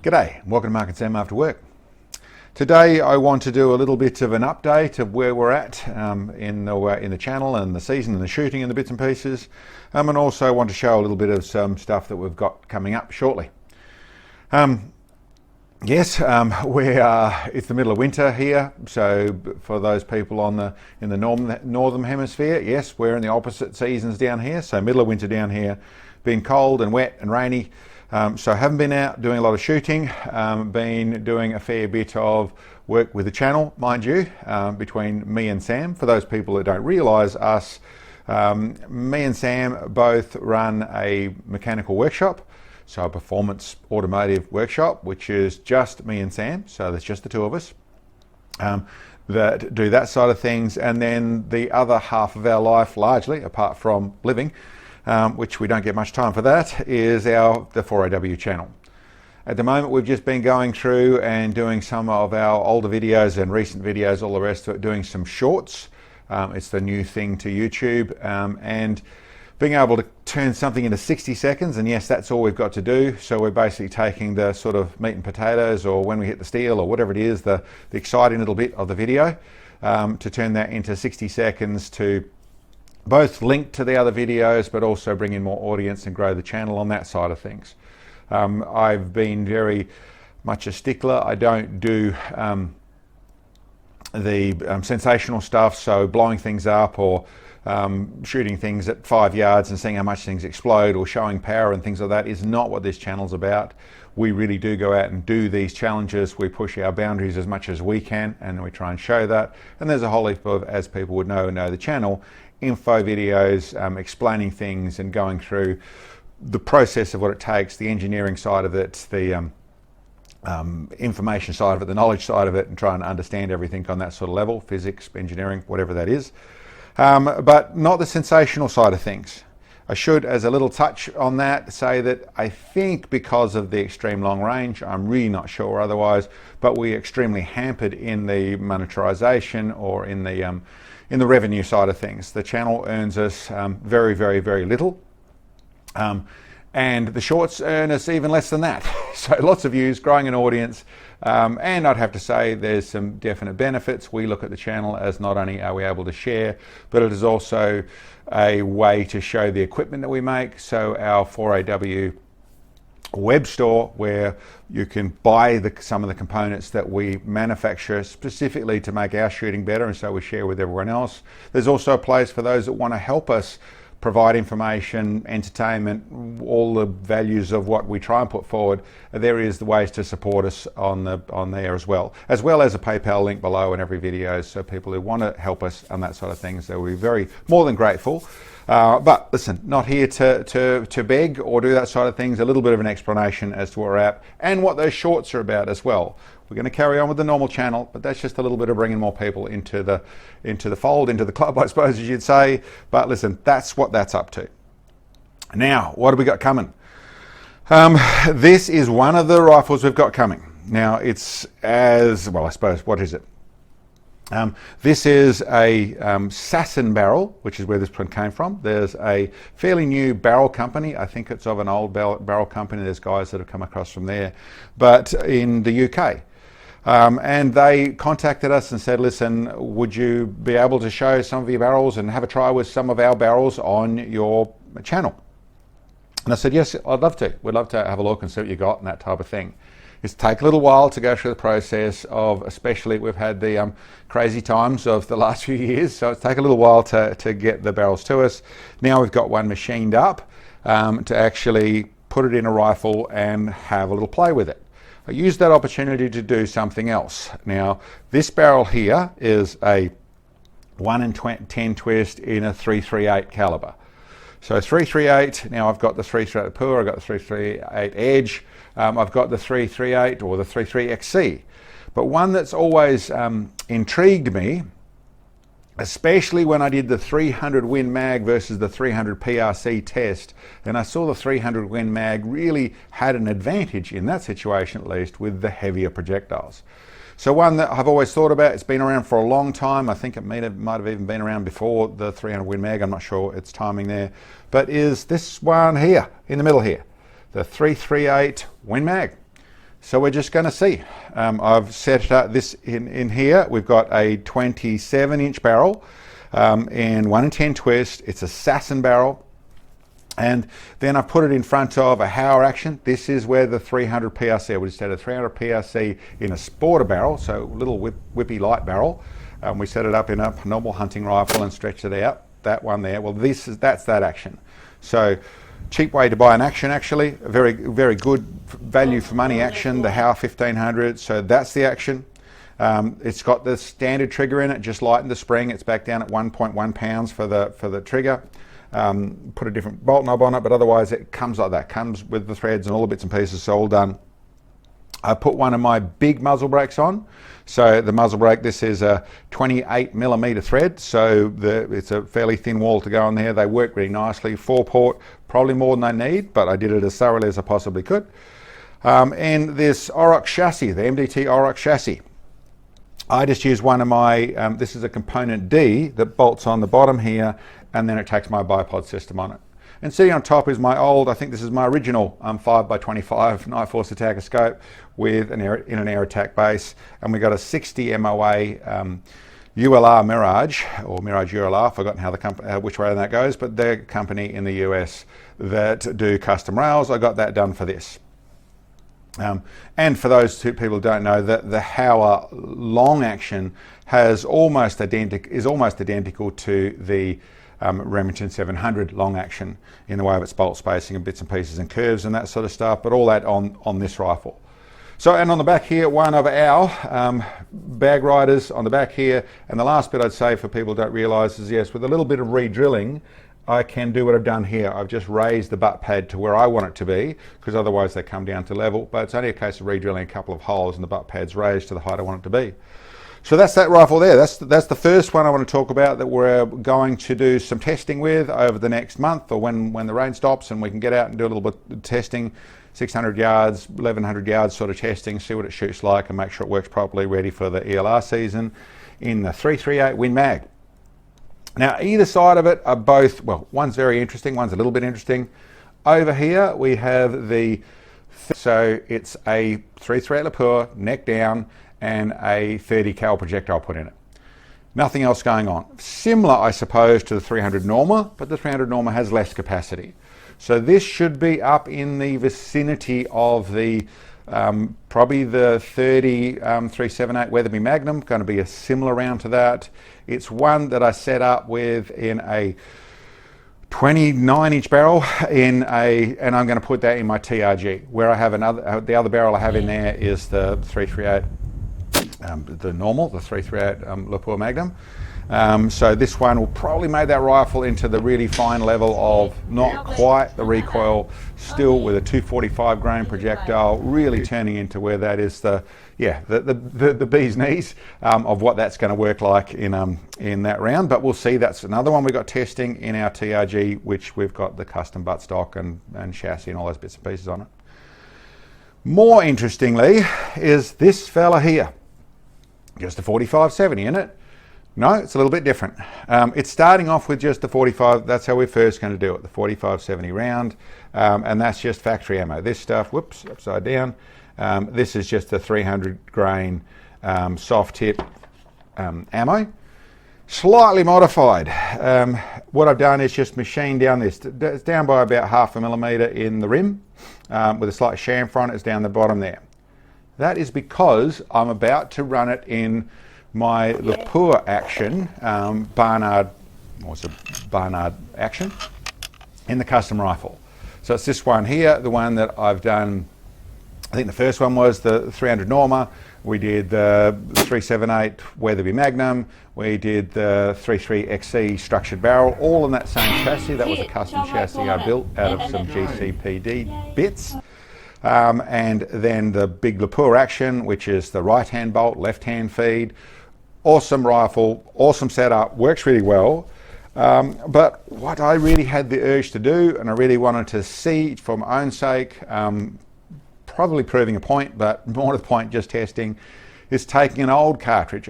G'day, welcome to Mark and Sam After Work. Today I want to do a little bit of an update of where we're at in the channel and the season and the shooting and the bits and pieces, and also want to show a little bit of some stuff that we've got coming up shortly. It's the middle of winter here, so for those people in the northern hemisphere, yes, we're in the opposite seasons down here, so middle of winter down here, being cold and wet and rainy. So I haven't been out doing a lot of shooting, been doing a fair bit of work with the channel, mind you, between me and Sam. For those people that don't realise us, me and Sam both run a mechanical workshop, so a performance automotive workshop, which is just me and Sam, so there's just the two of us that do that side of things. And then the other half of our life, largely, apart from living, which we don't get much time for, that is the 4AW channel. At the moment we've just been going through and doing some of our older videos and recent videos, all the rest of it, doing some shorts. It's the new thing to YouTube, and being able to turn something into 60 seconds, and yes, that's all we've got to do. So we're basically taking the sort of meat and potatoes, or when we hit the steel, or whatever it is, the exciting little bit of the video, to turn that into 60 seconds to both link to the other videos, but also bring in more audience and grow the channel on that side of things. I've been very much a stickler. I don't do the sensational stuff, so blowing things up or shooting things at 5 yards and seeing how much things explode or showing power and things like that is not what this channel's about. We really do go out and do these challenges. We push our boundaries as much as we can, and we try and show that. And there's a whole heap of, as people would know the channel, info videos explaining things and going through the process of what it takes, the engineering side of it, the information side of it, the knowledge side of it, and trying to understand everything on that sort of level, physics, engineering, whatever that is, but not the sensational side of things. I should, as a little touch on that, say that I think because of the extreme long range, I'm really not sure otherwise, but we're extremely hampered in the monetization or in the revenue side of things. The channel earns us very, very, very little. And the shorts earn us even less than that. So lots of views, growing an audience, and I'd have to say there's some definite benefits. We look at the channel as not only are we able to share, but it is also a way to show the equipment that we make. So our 4AW web store, where you can buy some of the components that we manufacture specifically to make our shooting better, and so we share with everyone else. There's also a place for those that want to help us provide information, entertainment, all the values of what we try and put forward. There is the ways to support us on there as well as a PayPal link below in every video, so people who want to help us on that sort of things, so we're very more than grateful. But listen, not here to beg or do that side of things. A little bit of an explanation as to where we're at and what those shorts are about as well. We're going to carry on with the normal channel, but that's just a little bit of bringing more people into the fold, into the club, I suppose, as you'd say. But listen, that's what that's up to. Now, what have we got coming? This is one of the rifles we've got coming. Now, it's as well, I suppose. What is it? This is a Sasson barrel, which is where this one came from. There's a fairly new barrel company. I think it's of an old barrel company. There's guys that have come across from there, but in the UK. And they contacted us and said, listen, would you be able to show some of your barrels and have a try with some of our barrels on your channel? And I said, yes, I'd love to. We'd love to have a look and see what you got and that type of thing. It's take a little while to go through the process of, especially we've had the crazy times of the last few years, so it's taken a little while to get the barrels to us. Now we've got one machined up to actually put it in a rifle and have a little play with it. I used that opportunity to do something else. Now, this barrel here is a 1 in 10 twist in a 338 caliber. So 338, now I've got the 338 Pure, I've got the 338 Edge, I've got the 338 or the 33XC. But one that's always intrigued me, especially when I did the 300 Win Mag versus the 300 PRC test, and I saw the 300 Win Mag really had an advantage in that situation, at least, with the heavier projectiles. So one that I've always thought about, it's been around for a long time. I think it might have even been around before the 300 Win Mag. I'm not sure its timing there, but is this one here in the middle here, the 338 Win Mag. So we're just going to see. I've set it up this in here. We've got a 27-inch barrel and 1 in 10 twist. It's a Sasson barrel. And then I put it in front of a Hauer action. This is where the 300 PRC, we just had a 300 PRC in a sporter barrel, so a little whippy light barrel. We set it up in a normal hunting rifle and stretched it out. That one there, well, that's that action. So cheap way to buy an action, actually. A very, very good value for money action, the Hauer 1500. So that's the action. It's got the standard trigger in it, just lightened the spring. It's back down at 1.1 pounds for the trigger. Put a different bolt knob on it, but otherwise it comes like that. Comes with the threads and all the bits and pieces, so all done. I put one of my big muzzle brakes on. So the muzzle brake, this is a 28mm thread, so it's a fairly thin wall to go on there. They work really nicely. 4-port, probably more than I need, but I did it as thoroughly as I possibly could. And this Rx chassis, the Mdt Rx chassis, I just use one of my, this is a component D that bolts on the bottom here, and then it takes my bipod system on it. And sitting on top is my old, I think this is my original 5x25 Night Force attacker scope with in an air attack base. And we got a 60 MOA ULR Mirage, or Mirage ULR, I've forgotten how which way that goes, but they're a company in the US that do custom rails. I got that done for this. And for those two people who don't know, that the Hauer long action is almost identical to the Remington 700 long action in the way of its bolt spacing and bits and pieces and curves and that sort of stuff, but all that on this rifle. So, and on the back here, one of our bag riders on the back here. And the last bit I'd say for people who don't realise is, yes, with a little bit of re-drilling, I can do what I've done here. I've just raised the butt pad to where I want it to be, because otherwise they come down to level, but it's only a case of re-drilling a couple of holes and the butt pad's raised to the height I want it to be. So that's that rifle there. That's the first one I want to talk about that we're going to do some testing with over the next month, or when the rain stops and we can get out and do a little bit of testing, 600 yards, 1100 yards sort of testing, see what it shoots like and make sure it works properly, ready for the ELR season in the 338 Win Mag. Now either side of it are both, well, one's very interesting, one's a little bit interesting. Over here we have so it's a 338 Lapua, neck down, and a 30 cal projectile put in it. Nothing else going on. Similar, I suppose, to the 300 Norma, but the 300 Norma has less capacity. So this should be up in the vicinity of the probably the 30 378 Weatherby Magnum, going to be a similar round to that. It's one that I set up with in a 29-inch barrel and I'm going to put that in my TRG. Where I have the other barrel I have in there is the 338. The normal, the 338 Lapua Magnum. So this one will probably make that rifle into the really fine level of not quite the recoil, still with a 245 grain projectile, really turning into where that is the bee's knees of what that's going to work like in that round. But we'll see. That's another one we got testing in our TRG, which we've got the custom buttstock and chassis and all those bits and pieces on it. More interestingly is this fella here. Just a 45-70 in it. No, it's a little bit different. It's starting off with just the 45, that's how we're first going to do it, the 45-70 round, and that's just factory ammo. This stuff, whoops, upside down, this is just the 300 grain soft tip ammo. Slightly modified. What I've done is just machine down this. It's down by about 0.5 millimeter in the rim, with a slight chamfer on it. It's down the bottom there. That is because I'm about to run it in my Lapua action, Barnard action, in the custom rifle. So it's this one here, the one that I've done. I think the first one was the 300 Norma. We did the 378 Weatherby Magnum. We did the 33 XC structured barrel, all in that same chassis. That was a custom chassis I built out of some GCPD bits. And then the big Lapua action, which is the right-hand bolt, left-hand feed. Awesome rifle, awesome setup, works really well. But what I really had the urge to do, and I really wanted to see for my own sake, probably proving a point, but more to the point, just testing, is taking an old cartridge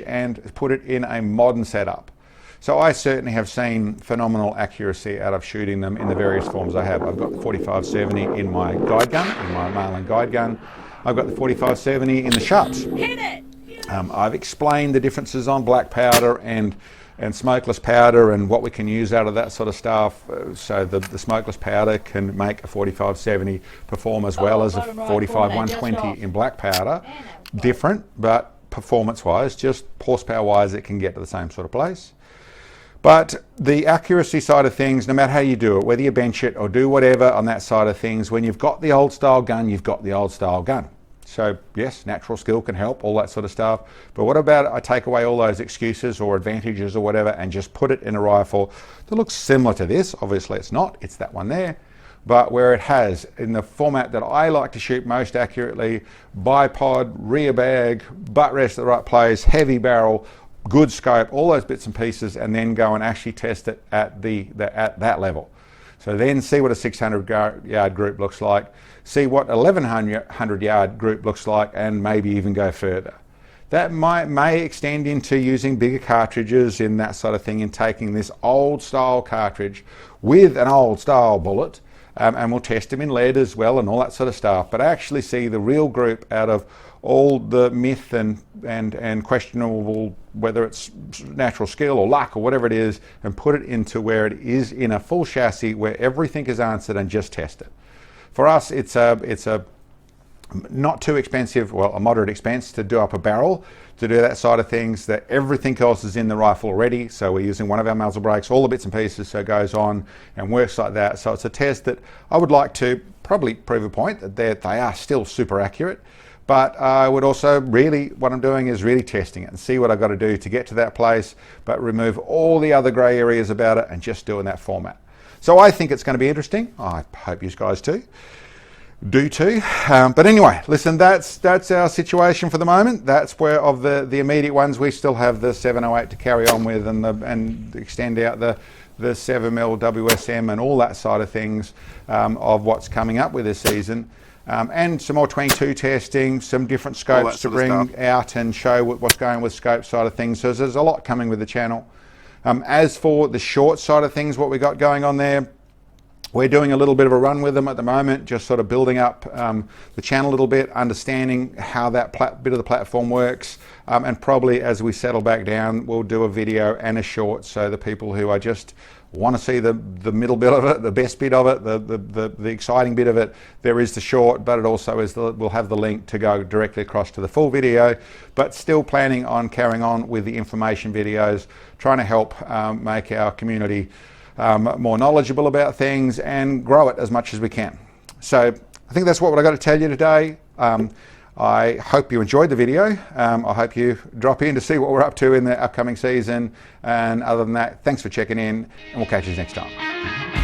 and put it in a modern setup. So I certainly have seen phenomenal accuracy out of shooting them in the various forms I have. I've got the 4570 in my guide gun, in my Marlin guide gun. I've got the 4570 in the sharps. I've explained the differences on black powder and smokeless powder and what we can use out of that sort of stuff. So the smokeless powder can make a 4570 perform as well as a 45120 in black powder. Different, but performance-wise, just horsepower-wise, it can get to the same sort of place. But the accuracy side of things, no matter how you do it, whether you bench it or do whatever on that side of things, when you've got the old style gun, you've got the old style gun. So yes, natural skill can help, all that sort of stuff. But what about I take away all those excuses or advantages or whatever and just put it in a rifle that looks similar to this? Obviously it's not, it's that one there. But where it has, in the format that I like to shoot most accurately, bipod, rear bag, butt rest at the right place, heavy barrel, good scope, all those bits and pieces, and then go and actually test it at at that level. So then see what a 600 yard group looks like, see what 1100 yard group looks like, and maybe even go further. That may extend into using bigger cartridges in that sort of thing, and taking this old style cartridge with an old style bullet, and we'll test them in lead as well and all that sort of stuff, but actually see the real group out of all the myth and questionable, whether it's natural skill or luck or whatever it is, and put it into where it is in a full chassis where everything is answered, and just test it. For us, it's a not too expensive, well, a moderate expense to do up a barrel, to do that side of things, that everything else is in the rifle already. So we're using one of our muzzle brakes, all the bits and pieces, so it goes on and works like that. So it's a test that I would like to probably prove a point that they are still super accurate. But I would also really, what I'm doing is really testing it and see what I've got to do to get to that place, but remove all the other grey areas about it and just do in that format. So I think it's going to be interesting. I hope you guys do too. But anyway, listen, that's our situation for the moment. That's where of the immediate ones, we still have the 708 to carry on with, and extend out the 7mm WSM and all that side of things, of what's coming up with this season. And some more 22 testing, some different scopes to bring out and show what's going with scope side of things. So there's a lot coming with the channel. As for the short side of things, what we got going on there, we're doing a little bit of a run with them at the moment, just sort of building up the channel a little bit, understanding how that bit of the platform works, and probably as we settle back down, we'll do a video and a short, so the people who are just want to see the middle bit of it, the best bit of it, the exciting bit of it, there is the short, but it also is we'll have the link to go directly across to the full video, but still planning on carrying on with the information videos, trying to help make our community more knowledgeable about things and grow it as much as we can. So I think that's what I've got to tell you today. I hope you enjoyed the video. I hope you drop in to see what we're up to in the upcoming season. And other than that, thanks for checking in, and we'll catch you next time.